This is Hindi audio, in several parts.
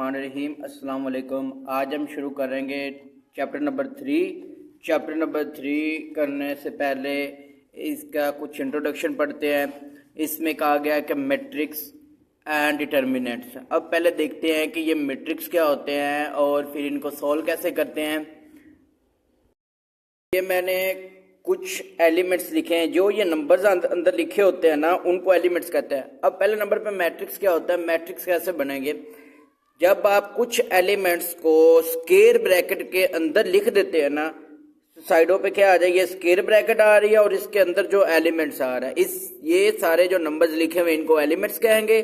बिस्मिल्लाहिर्रहमानिर्रहीम। अस्सलाम वालेकुम। आज हम शुरू करेंगे चैप्टर नंबर 3। चैप्टर नंबर 3 करने से पहले इसका कुछ इंट्रोडक्शन पढ़ते हैं। इसमें कहा गया है कि मैट्रिक्स एंड डिटर्मिनेंट्स। अब पहले देखते हैं कि ये मैट्रिक्स क्या होते हैं और फिर इनको सॉल्व कैसे करते हैं। ये मैंने कुछ एलिमेंट्स लिखे हैं, जो ये नंबर्स अंदर लिखे होते हैं ना, उनको एलिमेंट्स कहते हैं। अब पहले नंबर पे मैट्रिक्स क्या होता है, मैट्रिक्स कैसे बनेंगे। जब आप कुछ एलिमेंट्स को स्क्वायर ब्रैकेट के अंदर लिख देते हैं ना, साइडों पे क्या आ जाएगी, ये स्क्वायर ब्रैकेट आ रही है और इसके अंदर जो एलिमेंट्स आ रहा है, ये सारे जो नंबर्स लिखे हुए इनको एलिमेंट्स कहेंगे,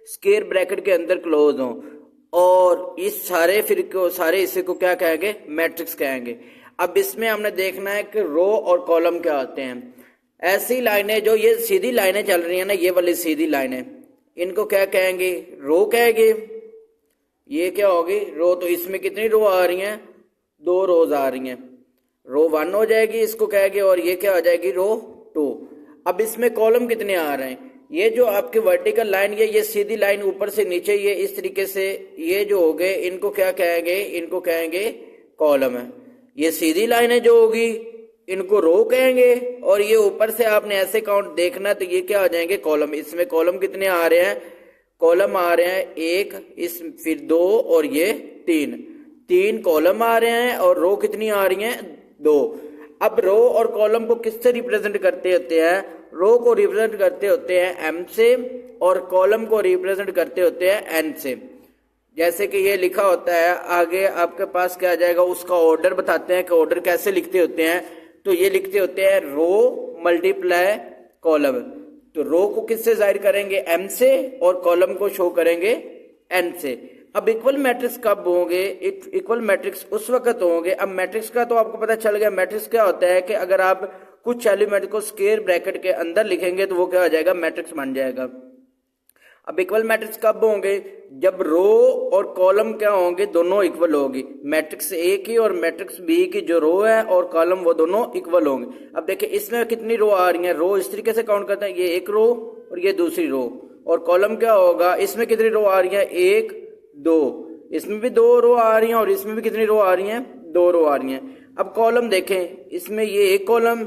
स्क्वायर ब्रैकेट के अंदर क्लोज हो। और इस सारे हिस्से को क्या कहेंगे, मैट्रिक्स कहेंगे। अब इसमें हमने देखना है कि रो और कॉलम क्या होते हैं। ऐसी लाइनें जो ये सीधी लाइनें चल रही हैं ना, ये वाली सीधी लाइनें, इनको क्या कहेंगे, रो कहेंगे। ये क्या होगी, रो। तो इसमें कितनी रो आ रही हैं, 2 रोज आ रही हैं। रो 1 हो जाएगी, इसको कहेंगे, और ये क्या हो जाएगी, रो 2। अब इसमें कॉलम कितने आ रहे हैं, ये जो आपकी वर्टिकल लाइन, ये सीधी लाइन ऊपर से नीचे, ये इस तरीके से ये जो हो गए, इनको क्या कहेंगे, इनको कहेंगे कॉलम है। ये सीधी लाइनें जो होगी इनको रो कहेंगे, और ये ऊपर से आपने ऐसे काउंट देखना, तो ये क्या आ जाएंगे, कॉलम। इसमें कॉलम कितने आ रहे हैं, कॉलम आ रहे हैं 1, इस फिर 2 और ये 3 कॉलम आ रहे हैं, और रो कितनी आ रही हैं, 2। अब रो और कॉलम को किससे रिप्रेजेंट करते होते हैं, रो को रिप्रेजेंट करते होते हैं m से, और कॉलम को रिप्रेजेंट करते होते हैं n से। जैसे कि ये लिखा होता है, आगे आपके पास क्या आ जाएगा, उसका ऑर्डर बताते हैं कि ऑर्डर कैसे लिखते होते हैं। तो ये लिखते होते हैं रो मल्टीप्लाई कॉलम। तो रो को किससे जाहिर करेंगे, m से, और कॉलम को शो करेंगे n से। अब इक्वल मैट्रिक्स कब होंगे, इक्वल मैट्रिक्स उस वक्त होंगे। अब मैट्रिक्स का तो आपको पता चल गया, मैट्रिक्स क्या होता है कि अगर आप कुछ एलिमेंट को स्क्वायर ब्रैकेट के अंदर लिखेंगे तो वो क्या हो जाएगा, मैट्रिक्स बन जाएगा। अब इक्वल मैट्रिक्स कब होंगे, जब रो और कॉलम क्या होंगे, दोनों इक्वल होगी। मैट्रिक्स ए की और मैट्रिक्स बी की जो रो है और कॉलम, वो दोनों इक्वल होंगे। अब देखिए इसमें कितनी रो आ रही है, रो इस तरीके से काउंट करते हैं, ये एक रो और ये दूसरी रो। और कॉलम क्या होगा, इसमें कितनी रो आ रही है, 1 2, इसमें भी 2 रो आ रही है, और इसमें भी कितनी रो आ रही है, 2 रो आ रही है। अब कॉलम देखें, इसमें ये एक कॉलम,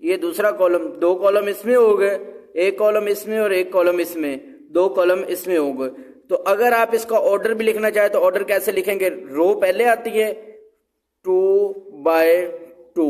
ये दूसरा कॉलम, 2 कॉलम इसमें हो गए, एक कॉलम इसमें और एक कॉलम इसमें, 2 कॉलम इसमें हो गए। तो अगर आप इसका ऑर्डर भी लिखना चाहे तो ऑर्डर कैसे लिखेंगे, रो पहले आती है 2/2।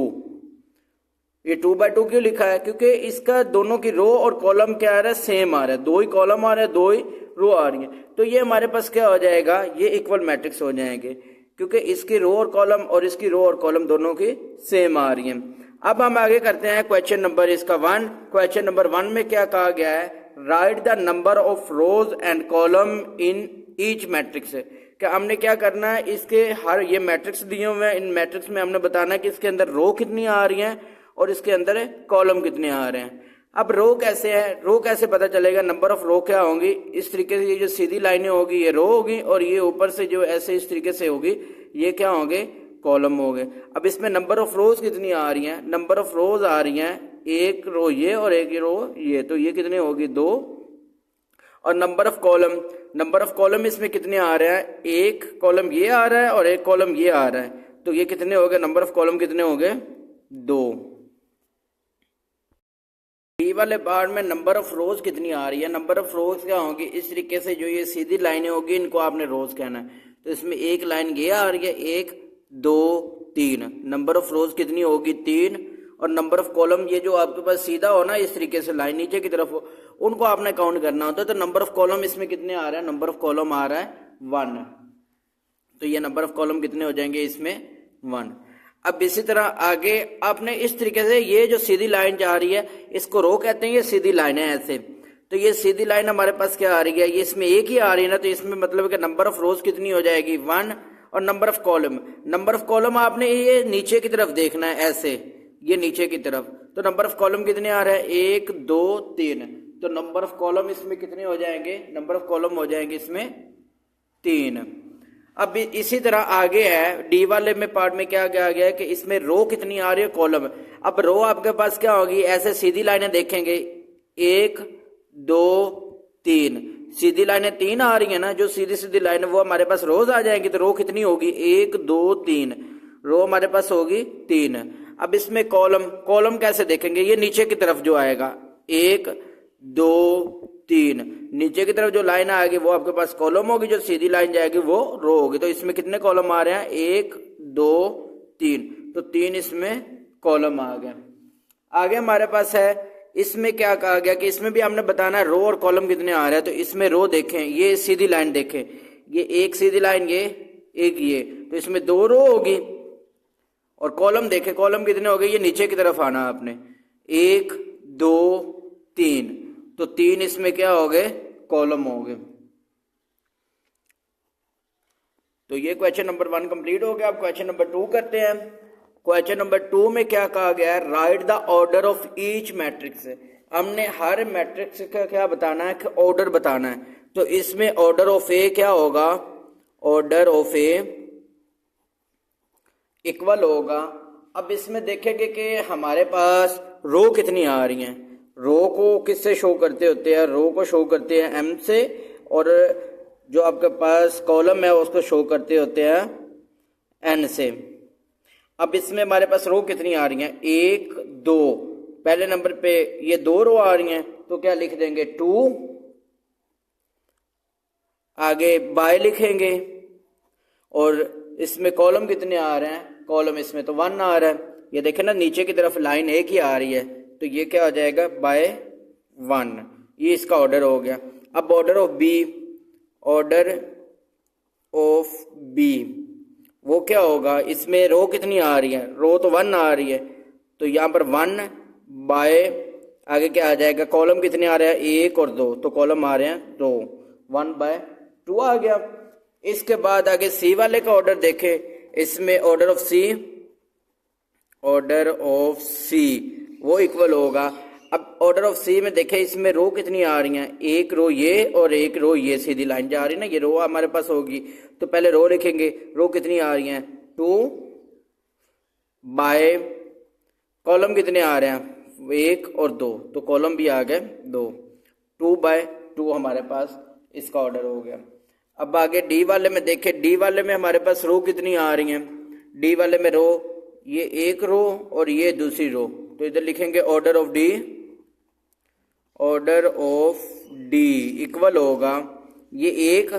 ये 2/2 क्यों लिखा है, क्योंकि इसका दोनों की रो और कॉलम क्या आ रहा है, सेम आ रहा है। 2 ही कॉलम आ रहे हैं, 2 ही रो आ रही है। तो ये हमारे पास क्या हो जाएगा, ये इक्वल मैट्रिक्स हो जाएंगे, क्योंकि इसकी रो और कॉलम और इसकी रो और कॉलम दोनों की सेम आ रही है। अब हम आगे करते हैं क्वेश्चन नंबर इसका 1। क्वेश्चन नंबर 1 में क्या कहा गया है, right the number of rose and column in each matrix. क्या हमने क्या करना है, इसके हर ये मैट्रिक्स दिए हुए हैं, इन मैट्रिक्स में हमने बताना है कि इसके अंदर रो कितनी आ रही हैं और इसके अंदर कॉलम कितने आ रहे हैं। अब रो कैसे है, रो कैसे पता चलेगा, नंबर ऑफ रो क्या होंगी, इस तरीके से ये जो सीधी लाइनें होगी ये रो होगी, और ये ऊपर से जो ऐसे इस तरीके से होगी ये क्या होंगे, कॉलम हो गए। अब इसमें नंबर ऑफ रोज कितनी आ रही हैं, नंबर ऑफ रोज आ रही हैं 1 रो ये और 1 रो ये, तो ये कितने होगी, 2। और number of column, number of column इसमें कितने आ रहे हैं, 1 कॉलम ये आ रहा है और 1 कॉलम ये आ रहा है, तो ये कितने हो गए, नंबर ऑफ कॉलम कितने हो गए, 2। बी वाले पार्ट में नंबर ऑफ रोज कितनी आ रही है, नंबर ऑफ रोज क्या होगी, इस तरीके से जो ये सीधी लाइनें होगी इनको आपने रोज कहना है। तो इसमें एक लाइन ये आ रही है, 1 2 3, नंबर ऑफ रोज कितनी होगी, 3। और नंबर ऑफ कॉलम, ये जो आपके पास सीधा हो ना इस तरीके से लाइन नीचे की तरफ हो, उनको आपने काउंट करना होता है। तो नंबर ऑफ कॉलम इसमें कितने आ रहे हैं, नंबर ऑफ कॉलम आ रहा है 1। तो ये नंबर ऑफ कॉलम कितने हो जाएंगे इसमें, 1। अब इसी तरह आगे आपने इस तरीके से, ये जो सीधी लाइन जा रही है इसको रो कहते हैं, ये सीधी लाइन है ऐसे। तो ये सीधी लाइन हमारे पास क्या आ रही है, ये इसमें एक ही आ रही है ना, तो इसमें मतलब कि नंबर ऑफ रोज कितनी हो जाएगी, 1। और number of column, number of column आपने ये नीचे की तरफ देखना है ऐसे, ये नीचे की तरफ। तो नंबर ऑफ कॉलम कितने आ रहे हैं, 1 2 3। तो नंबर ऑफ कॉलम इसमें कितने हो जाएंगे, नंबर ऑफ कॉलम हो जाएंगे इसमें 3। अब इसी तरह आगे है डी वाले में पार्ट में क्या कहा गया है कि इसमें रो कितनी आ रही है, कॉलम। अब रो आपके पास क्या होगी, ऐसे सीधी लाइनें देखेंगे, 1 2 3, सीधी लाइनें 3 आ रही है ना, जो सीधी सीधी लाइन है वो हमारे पास रोज आ जाएंगी, तो रो कितनी होगी 1 2 3, रो हमारे पास होगी 3। अब इसमें कॉलम, कॉलम कैसे देखेंगे, ये नीचे की तरफ जो आएगा 1 2 3, नीचे की तरफ जो लाइन आएगी वो आपके पास कॉलम होगी, जो सीधी लाइन जाएगी वो रो होगी। तो इसमें कितने कॉलम आ रहे हैं 1 2 3, तो 3 इसमें कॉलम आ गए। आगे हमारे पास है, इसमें क्या कहा गया कि इसमें भी हमने बताना है रो और कॉलम कितने आ रहे हैं। तो इसमें रो देखें, ये सीधी लाइन देखें, ये एक सीधी लाइन, ये एक, ये, तो इसमें 2 रो होगी। और कॉलम देखें, कॉलम कितने हो गए, ये नीचे की तरफ आना आपने, 1 2 3, तो 3 इसमें क्या हो गए कॉलम हो गए। तो ये क्वेश्चन नंबर 1 कंप्लीट हो गया। अब क्वेश्चन नंबर 2 करते हैं। क्वेश्चन नंबर 2 में क्या कहा गया है, right the order of each matrix. हमने हर मैट्रिक्स का क्या बताना है कि ऑर्डर बताना है। तो इसमें ऑर्डर ऑफ ए क्या होगा, ऑर्डर ऑफ ए इक्वल होगा। अब इसमें देखेंगे कि हमारे पास रो कितनी आ रही हैं। रो को किससे शो करते होते हैं, रो को शो करते हैं एम से, और जो आपके पास कॉलम है उसको शो करते होते हैं एन से। अब इसमें हमारे पास रो कितनी आ रही हैं 1 2, पहले नंबर पे ये 2 रो आ रही हैं, तो क्या लिख देंगे 2, आगे बाय लिखेंगे, और इसमें कॉलम कितने आ रहे हैं, कॉलम इसमें तो 1 आ रहा है। ये देखें ना, नीचे की तरफ लाइन एक ही आ रही है, तो ये क्या हो जाएगा बाय 1, ये इसका ऑर्डर हो गया। अब order of B, order of B वो क्या होगा, इसमें रो कितनी आ रही है, रो तो 1 आ रही है, तो यहाँ पर 1 बाय, आगे क्या आ जाएगा, कॉलम कितने आ रहे हैं 1 और 2, तो कॉलम आ रहे हैं 2, 1 बाय 2 आ गया। इसके बाद आगे सी वाले का ऑर्डर देखें, इसमें order of C, order of C वो इक्वल होगा। अब ऑर्डर ऑफ सी में देखें, इसमें रो कितनी आ रही हैं, एक रो ये और एक रो ये, सीधी लाइन जा रही है ना, ये रो हमारे पास होगी, तो पहले रो लिखेंगे, रो कितनी आ रही हैं 2 बाय, कॉलम कितने आ रहे हैं 1 और 2, तो कॉलम भी आ गए 2, 2 बाय 2 हमारे पास इसका ऑर्डर हो गया। अब आगे डी वाले में देखें, डी वाले में हमारे पास रो कितनी आ रही हैं, डी वाले में रो, ये एक रो और ये दूसरी रो, तो इधर लिखेंगे order of D, order of D equal होगा ये 1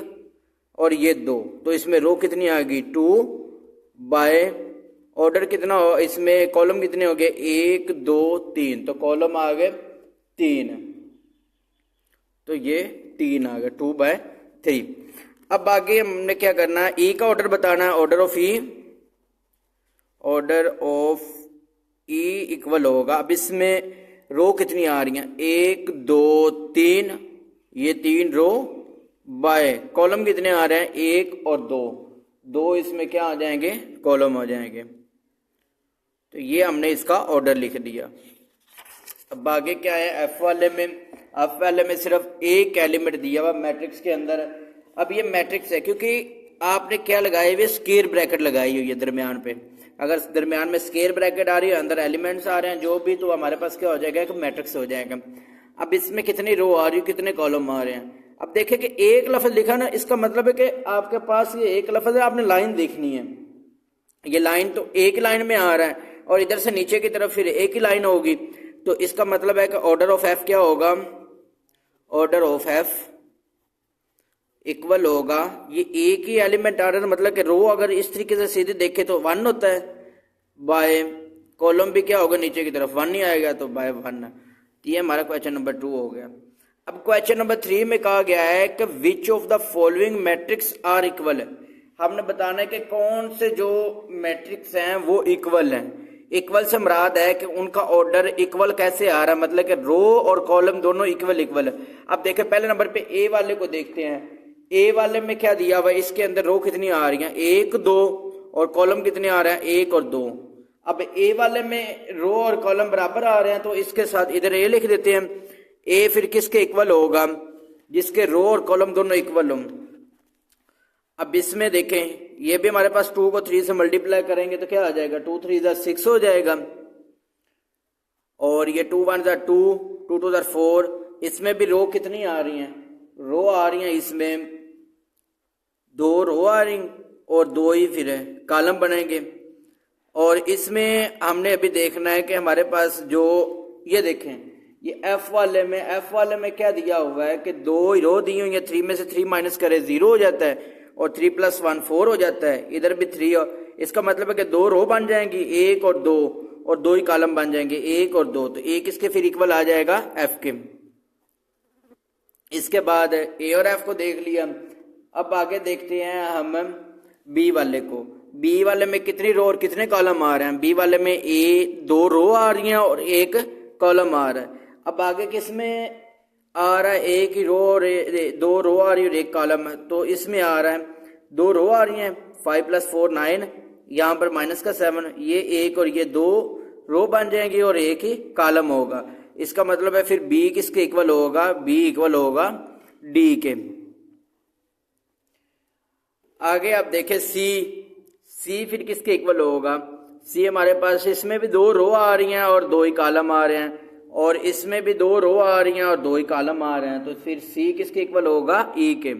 और ये 2, तो इसमें रो कितनी आ गई 2 बाय, ऑर्डर कितना हो, इसमें कॉलम कितने हो गए 1 2 3, तो कॉलम आ गए 3, तो ये 3 आ गए 2 बाय 3। अब आगे हमने क्या करना है, ई का ऑर्डर बताना है, order of E, order of E equal होगा। अब इसमें रो कितनी आ रही हैं 1 2 3, ये 3 रो बाय, कॉलम कितने आ रहे हैं 1 और 2, 2 इसमें क्या आ जाएंगे कॉलम आ जाएंगे, तो ये हमने इसका ऑर्डर लिख दिया। अब आगे क्या है, एफ वाले में, एफ वाले में सिर्फ एक एलिमेंट दिया हुआ मैट्रिक्स के अंदर। अब ये मैट्रिक्स है क्योंकि आपने क्या लगाए हुए, स्क्वायर ब्रैकेट लगाई हुई है दरमियान पे, अगर दरमियान में स्क्वायर ब्रैकेट आ रही है, अंदर एलिमेंट्स आ रहे हैं जो भी, तो हमारे पास क्या हो जाएगा एक मैट्रिक्स हो जाएगा। अब इसमें कितनी रो आ रही है, कितने कॉलम आ रहे हैं। अब देखें कि एक लफ्ज लिखा ना, इसका मतलब है कि आपके पास ये एक लफ्ज है, आपने लाइन देखनी है, ये लाइन तो एक लाइन में आ रहा है और इधर से नीचे की तरफ फिर एक ही लाइन होगी, तो इसका मतलब है कि ऑर्डर ऑफ एफ क्या होगा, ऑर्डर ऑफ एफ इक्वल होगा, ये एक ही एलिमेंट आ रहा है, मतलब कि रो अगर इस तरीके से सीधे देखे तो 1 होता है, बाय कॉलम भी क्या होगा नीचे की तरफ 1 ही आएगा, तो बाय 1। ये हमारा क्वेश्चन नंबर 2 हो गया। अब क्वेश्चन नंबर 3 में कहा गया है कि which of the following matrix are equal. हमने बताना है कि कौन से जो मैट्रिक्स हैं वो इक्वल हैं। इक्वल से मुराद है कि उनका ऑर्डर इक्वल कैसे आ रहा है, मतलब कि रो और कॉलम दोनों इक्वल इक्वल है। अब देखें पहले नंबर पे ए वाले को देखते हैं, ए वाले में क्या दिया हुआ है, इसके अंदर रो कितनी आ रही है 1 2 और कॉलम कितने आ रहे हैं 1 और 2। अब ए वाले में रो और कॉलम बराबर आ रहे हैं, तो इसके साथ इधर ए लिख देते हैं। ए फिर किसके इक्वल होगा, जिसके रो और कॉलम दोनों इक्वल हों। अब इसमें देखें, ये भी हमारे पास 2 को 3 से मल्टीप्लाई करेंगे तो क्या आ जाएगा 2 3 6 हो जाएगा, और ये 2 1 2 2 2 4, इसमें भी रो कितनी आ रही हैं रो आ रही हैं, इसमें 2 रो आ रही और 2 ही फिर कॉलम बनेंगे। और इसमें हमने अभी देखना है कि हमारे पास जो ये देखें, ये एफ वाले में क्या दिया हुआ है कि 2 रो दी हुई है, 3 में से 3 माइनस करे 0 हो जाता है और 3 + 1 4 हो जाता है। इधर भी 3 इसका मतलब है कि 2 रो बन जाएंगी, 1 और 2, और 2 ही कॉलम बन जाएंगे, 1 और 2। तो 1 इसके फिर इक्वल आ जाएगा एफ के। इसके बाद ए और एफ को देख लिया। अब आगे देखते हैं हम बी वाले को। बी वाले में कितनी रो और कितने कॉलम आ रहे हैं? बी वाले में 2 रो आ रही हैं और 1 कॉलम आ रहा है। अब आगे किसमें आ रहा है? 1 ही रो और 2 रो आ रही है और 1 कॉलम है। तो इसमें आ रहा है 2 रो आ रही हैं, 5 + 4 9, यहाँ पर माइनस का 7, ये 1 और ये 2 रो बन जाएंगी और 1 ही कॉलम होगा। इसका मतलब है फिर बी किसके इक्वल होगा? बी इक्वल होगा डी के। आगे आप देखें सी फिर किसके इक्वल होगा? सी हमारे पास इसमें भी 2 रो आ रही हैं और 2 ही कॉलम आ रहे हैं, और इसमें भी 2 रो आ रही हैं और 2 ही कॉलम आ रहे हैं। तो फिर सी किसके इक्वल होगा? ई के।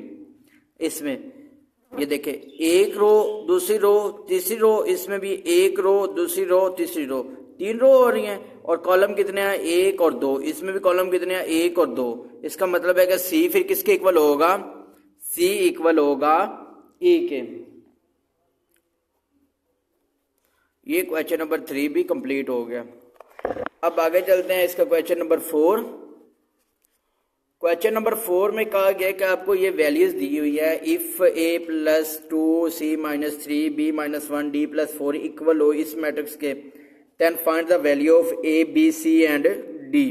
इसमें ये देखें, 1 रो, दूसरी रो, तीसरी रो, इसमें भी 1 रो, दूसरी रो, तीसरी रो, 3 रो हो रही हैं, और कॉलम कितने हैं? 1 और 2। इसमें भी कॉलम कितने हैं? 1 और 2। इसका मतलब है कि सी फिर किसके इक्वल होगा? सी इक्वल होगा ई के। ये क्वेश्चन नंबर 3 भी कंप्लीट हो गया। अब आगे चलते हैं इसका क्वेश्चन नंबर 4। क्वेश्चन नंबर 4 में कहा गया कि आपको ये वैल्यूज दी हुई है, if a + 2 c - 3 b - 1 d + 4 equal हो इस मैट्रिक्स के, then find the value of a b c and d।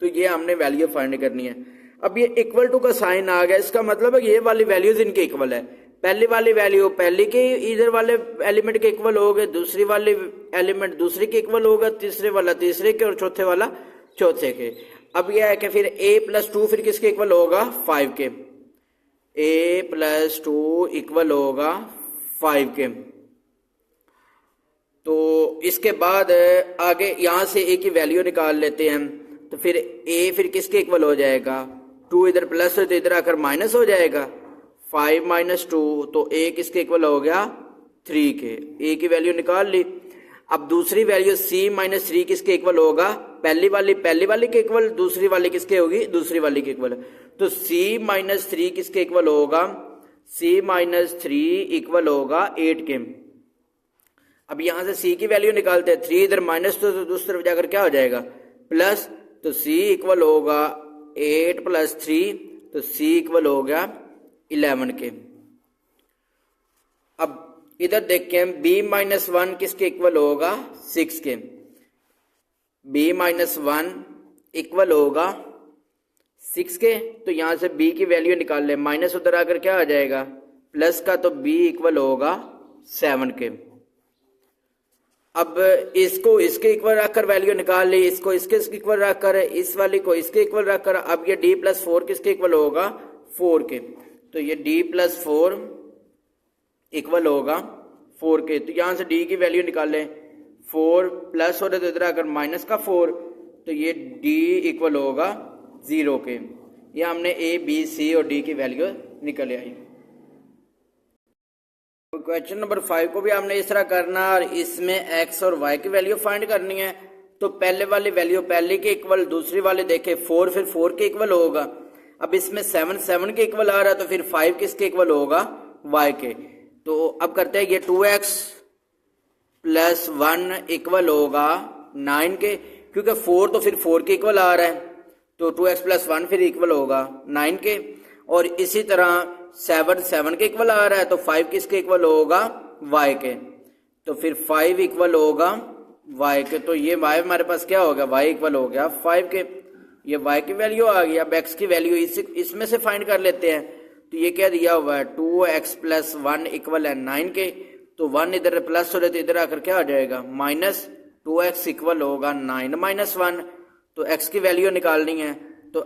तो ये हमने वैल्यू फाइंड करनी है। अब ये इक्वल टू का साइन आ गया, इसका मतलब है कि ये वाली वैल्यूज इनके इक्वल है। पहली वाली वैल्यू पहली के इधर वाले एलिमेंट के इक्वल हो गए, दूसरी वाली एलिमेंट दूसरे के इक्वल होगा, तीसरे वाला तीसरे के, और चौथे वाला चौथे के। अब यह है कि फिर a + 2 फिर किसके इक्वल होगा? 5 के। a + 2 इक्वल होगा 5 के। तो इसके बाद आगे यहां से a की वैल्यू निकाल लेते हैं। तो फिर a फिर किसके इक्वल हो जाएगा? 2 इधर प्लस है तो इधर आकर माइनस हो जाएगा, 5 - 2, तो a किसके इक्वल हो गया? 3 के। a की वैल्यू निकाल ली। अब दूसरी वैल्यू c - 3 किसके इक्वल होगा? पहली वाली के इक्वल, दूसरी वाली किसके होगी? दूसरी वाली के इक्वल। तो c - 3 किसके इक्वल होगा? c - 3 इक्वल होगा 8 के। अब यहां से c की वैल्यू निकालते हैं, 3 इधर माइनस, तो दूसरी तरफ जाकर क्या हो जाएगा? प्लस। तो c इक्वल होगा 8 + 3, तो c इक्वल हो गया 11 के। अब इधर देखें, b - 1 किसके इक्वल होगा? 6 के। b - 1 इक्वल होगा 6 के। तो यहां से b की वैल्यू निकाल ले, माइनस उधर आकर क्या आ जाएगा? प्लस का, तो b इक्वल होगा 7 के। अब इसको इसके इक्वल रखकर वैल्यू निकाल ली, इसको इसके इक्वल रखकर, इस वाली को इसके इक्वल रखकर। अब ये d + 4 किसके इक्वल होगा? 4 के। तो ये d + 4 इक्वल होगा 4 के। तो यहां से d की वैल्यू निकाल लें, 4 प्लस हो रहे तो इधर आकर माइनस का 4, तो ये d इक्वल होगा 0 के। ये हमने a b c और d की वैल्यू निकल आई। क्वेश्चन नंबर 5 को भी हमने इस तरह करना, और इसमें x और y की वैल्यू फाइंड करनी है। तो पहले वाली वैल्यू पहले के इक्वल, दूसरी वाली देखे 4 फिर 4 के इक्वल होगा। अब इसमें 7 के इक्वल आ रहा है, तो फिर 5 किसके इक्वल होगा? y के। तो अब करते हैं, ये 2x + 1 इक्वल होगा 9 के, क्योंकि 4 तो फिर 4 के इक्वल आ रहा है, तो 2x + 1 फिर इक्वल होगा 9 के। और इसी तरह 7 के इक्वल आ रहा है, तो 5 किसके इक्वल होगा? y के। तो फिर 5 इक्वल होगा y के। तो ये y हमारे पास क्या हो गया? y इक्वल हो गया 5 के। ये y की वैल्यू आ गई। अब x की वैल्यू इसमें से फाइंड कर लेते हैं। तो ये क्या दिया हुआ है? 2x + 1 इक्वल है 9 के। तो 1 इधर प्लस हो रहे तो इधर आकर क्या हो जाएगा? माइनस। 2x इक्वल होगा 9 - 1। तो x की वैल्यू निकालनी है, तो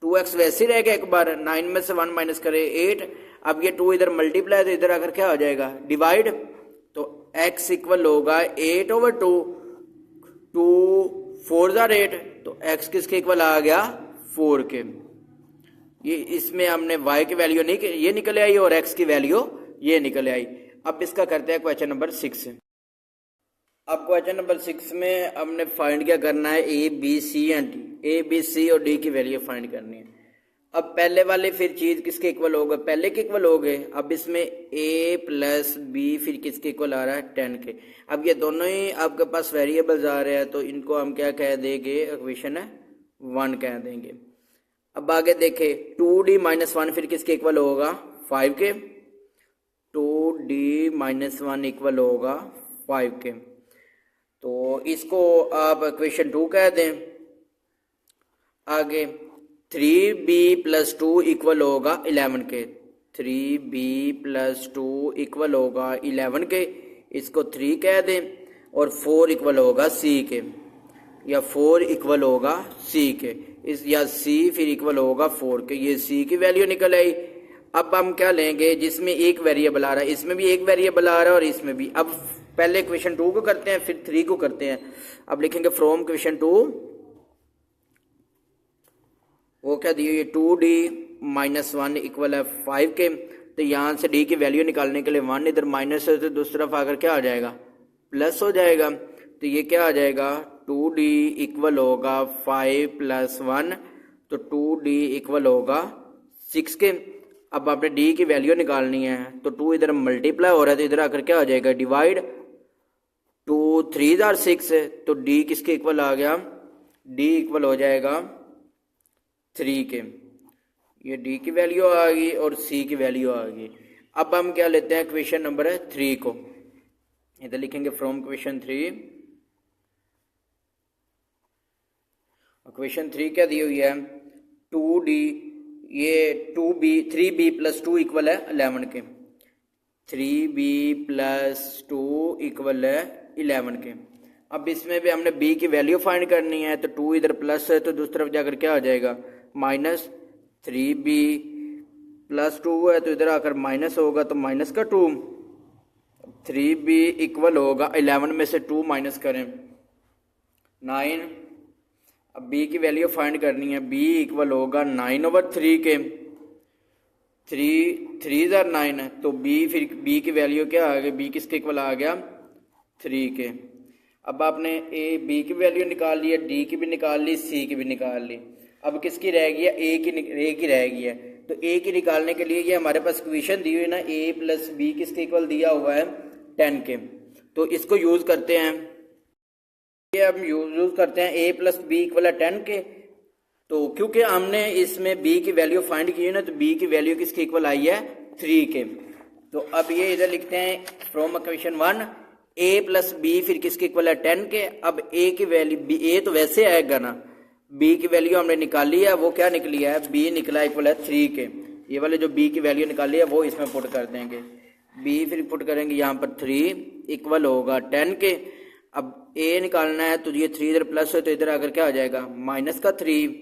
2x वैसे ही रहेगा, एक बार 9 में से 1 माइनस करे 8। अब ये 2 इधर मल्टीप्लाई, तो इधर आकर क्या हो जाएगा? डिवाइड। तो x इक्वल होगा 8/2, 2 4 = 8, तो x किसके इक्वल आ गया? 4 के। ये इसमें हमने y की वैल्यू नहीं ये निकल आई और x की वैल्यू ये निकल आई। अब इसका करते हैं क्वेश्चन नंबर 6। अब क्वेश्चन नंबर 6 में हमने फाइंड क्या करना है, A B C and D, A B C और डी की वैल्यू फाइंड करनी है। अब पहले वाले फिर चीज किसके इक्वल होगा, पहले के इक्वल हो गए। अब इसमें a प्लस बी फिर किसके इक्वल आ रहा है 10 के। अब ये दोनों ही आपके पास वेरिएबल्स आ रहे हैं तो इनको हम क्या कह देंगे, इक्वेशन है 1 कह देंगे। अब आगे देखे 2d माइनस 1 फिर किसके इक्वल होगा 5 के, 2d माइनस 1 इक्वल होगा 5 के। तो इसको आप इक्वेशन 2 कह दें। आगे 3b प्लस 2 इक्वल होगा 11 के, 3b प्लस 2 इक्वल होगा 11 के, इसको 3 कह दें। और 4 इक्वल होगा c के, या 4 इक्वल होगा c के, इस या c फिर इक्वल होगा 4 के, ये c की वैल्यू निकल आई। अब हम क्या लेंगे, जिसमें एक वेरिएबल आ रहा है इसमें भी एक वेरिएबल आ रहा है और इसमें भी। अब पहले इक्वेशन 2 को करते हैं फिर 3 को करते हैं। अब लिखेंगे फ्रॉम इक्वेशन 2, वो क्या दिए, ये 2d माइनस 1 इक्वल है 5 के। तो यहाँ से d की वैल्यू निकालने के लिए 1 इधर माइनस है तो दूसरी तरफ आकर क्या आ जाएगा, प्लस हो जाएगा। तो ये क्या आ जाएगा, 2d इक्वल होगा 5 प्लस 1, तो 2d इक्वल होगा 6 के। अब आपने d की वैल्यू निकालनी है तो 2 इधर मल्टीप्लाई हो रहा है तो इधर आकर क्या आ जाएगा, डिवाइड। 2 3 आर 6 है तो d किसके इक्वल आ गया, d इक्वल हो जाएगा 3 के। ये d की वैल्यू आ गई और c की वैल्यू आ गई। अब हम क्या लेते हैं क्वेश्चन नंबर 3 को, इधर लिखेंगे फ्रॉम क्वेश्चन 3। क्वेश्चन 3 क्या दी हुई है, 2d ये 3b प्लस 2 इक्वल है 11 के, 3b प्लस 2 इक्वल है 11 के। अब इसमें भी हमने b की वैल्यू फाइंड करनी है तो 2 इधर प्लस है तो दूसरी तरफ जाकर क्या आ जाएगा, माइनस। 3b प्लस 2 है तो इधर आकर माइनस होगा तो माइनस का 2, 3b इक्वल होगा 11 में से 2 माइनस करें 9। अब b की वैल्यू फाइंड करनी है, b इक्वल होगा 9/3 के, 3 आर 9 है तो b फिर b की वैल्यू क्या आ गई, b किसके इक्वल आ गया 3 के। अब आपने b की वैल्यू निकाल ली है, d की भी निकाल ली, c की भी निकाल ली। अब किसकी रह गई है, a की रह गई है। तो a की निकालने के लिए ये हमारे पास इक्वेशन दी हुई है ना, a प्लस बी किसके इक्वल दिया हुआ है 10 के। तो इसको यूज करते हैं, ये हम यूज करते हैं a प्लस बी इक्वल है 10 के। तो क्योंकि हमने इसमें b की वैल्यू फाइंड की है ना तो b की वैल्यू किसके इक्वल आई है 3 के। तो अब ये इधर लिखते हैं from equation 1, a plus B फिर किसके इक्वल है 10 के। अब a की वैल्यू a तो वैसे आएगा ना, b की वैल्यू हमने निकाली है, वो क्या निकली है, b निकला इक्वल है 3 के। ये वाले जो b की वैल्यू निकाली है वो इसमें पुट कर देंगे, b फिर पुट करेंगे यहाँ पर 3 इक्वल होगा 10 के। अब a निकालना है तो ये 3 इधर प्लस है तो इधर आकर क्या आ जाएगा, माइनस का 3।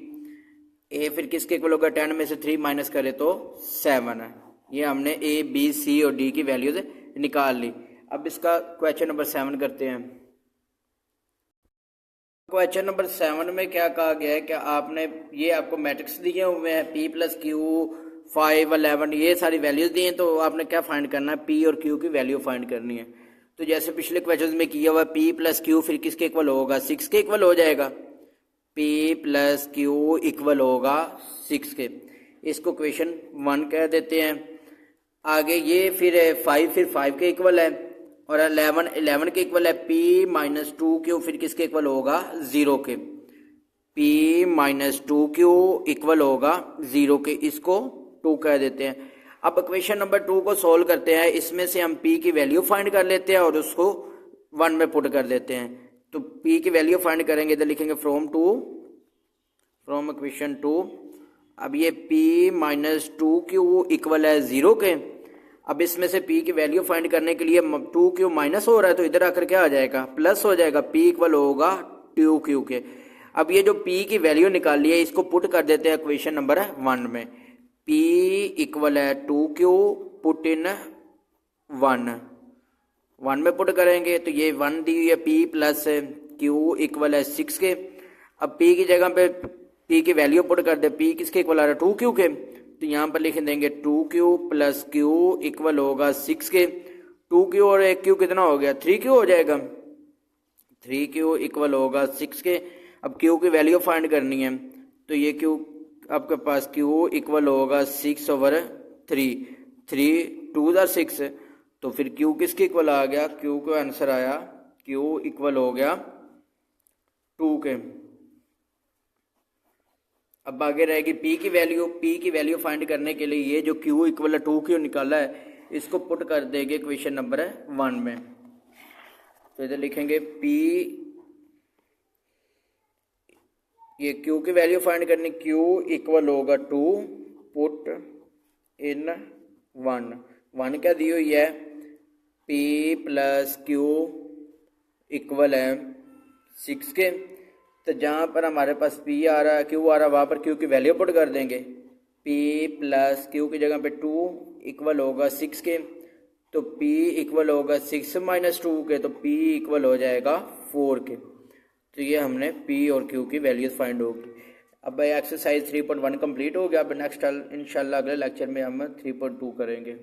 a फिर किसके इक्वल होगा, 10 में से 3 माइनस करे तो 7 है। ये हमने a b c और d की वैल्यूज निकाल ली। अब इसका क्वेश्चन नंबर 7 करते हैं। क्वेश्चन नंबर 7 में क्या कहा गया है कि आपने ये आपको मैट्रिक्स दिए हुए हैं p प्लस क्यू 5 11 ये सारी वैल्यूज दी हैं, तो आपने क्या फाइंड करना है, p और q की वैल्यू फाइंड करनी है। तो जैसे पिछले क्वेश्चन में किया हुआ p प्लस क्यू फिर किसके इक्वल होगा, 6 के इक्वल हो जाएगा, p प्लस क्यू इक्वल होगा 6 के। इसको क्वेश्चन 1 कह देते हैं। आगे ये फिर 5 फिर 5 के इक्वल है और 11 के इक्वल है, p माइनस 2 क्यू फिर किसके इक्वल होगा 0 के, p माइनस 2 क्यू इक्वल होगा 0 के, इसको 2 कह देते हैं। अब इक्वेशन नंबर 2 को सोल्व करते हैं, इसमें से हम p की वैल्यू फाइंड कर लेते हैं और उसको 1 में पुट कर देते हैं। तो p की वैल्यू फाइंड करेंगे, इधर लिखेंगे फ्रॉम इक्वेशन 2। अब ये p माइनस 2 क्यू इक्वल है 0 के। अब इसमें से p की वैल्यू फाइंड करने के लिए 2 क्यू माइनस हो रहा है तो इधर आकर क्या आ जाएगा, प्लस हो जाएगा, p इक्वल होगा 2 क्यू के। अब ये जो p की वैल्यू निकाली है इसको पुट कर देते हैं क्वेश्चन नंबर 1 में, p इक्वल है 2 क्यू पुट इन 1 में पुट करेंगे तो ये 1 दी हुई है, p प्लस क्यू इक्वल है 6 के। अब p की जगह पे p की वैल्यू पुट कर दे, p किसके इक्वल आ रहा है 2 क्यू के, तो यहाँ पर लिख देंगे 2Q प्लस Q इक्वल होगा 6K। 2Q और 1Q कितना हो गया, 3Q हो जाएगा। 3Q इक्वल होगा 6K। अब Q की वैल्यू फाइंड करनी है, तो ये Q आपके पास Q इक्वल होगा 6/3। 3 2 6, तो फिर Q किसके इक्वल आ गया, Q का आंसर आया, Q इक्वल हो गया 2K। अब आगे रहेगी P की वैल्यू। P की वैल्यू फाइंड करने के लिए ये जो Q इक्वल 2Q निकाला है इसको पुट कर देंगे क्वेश्चन नंबर 1 में। तो इधर लिखेंगे P, ये Q की वैल्यू फाइंड करनी, Q इक्वल होगा 2 पुट इन 1 क्या दी हुई है, P प्लस Q इक्वल है 6K। तो जहाँ पर हमारे पास P आ रहा है, Q आ रहा है, वहाँ पर Q की वैल्यू पुट कर देंगे। P प्लस Q की जगह पे 2 इक्वल होगा 6K, तो P इक्वल होगा 6 माइनस 2K, तो P इक्वल हो जाएगा 4K। तो ये हमने P और Q की वैल्यूज फाइंड होगी। अब एक्सरसाइज 3.1 कंप्लीट हो गया। अब नेक्स्ट इंशाल्लाह अगले लेक्चर में हम 3.2 करेंगे।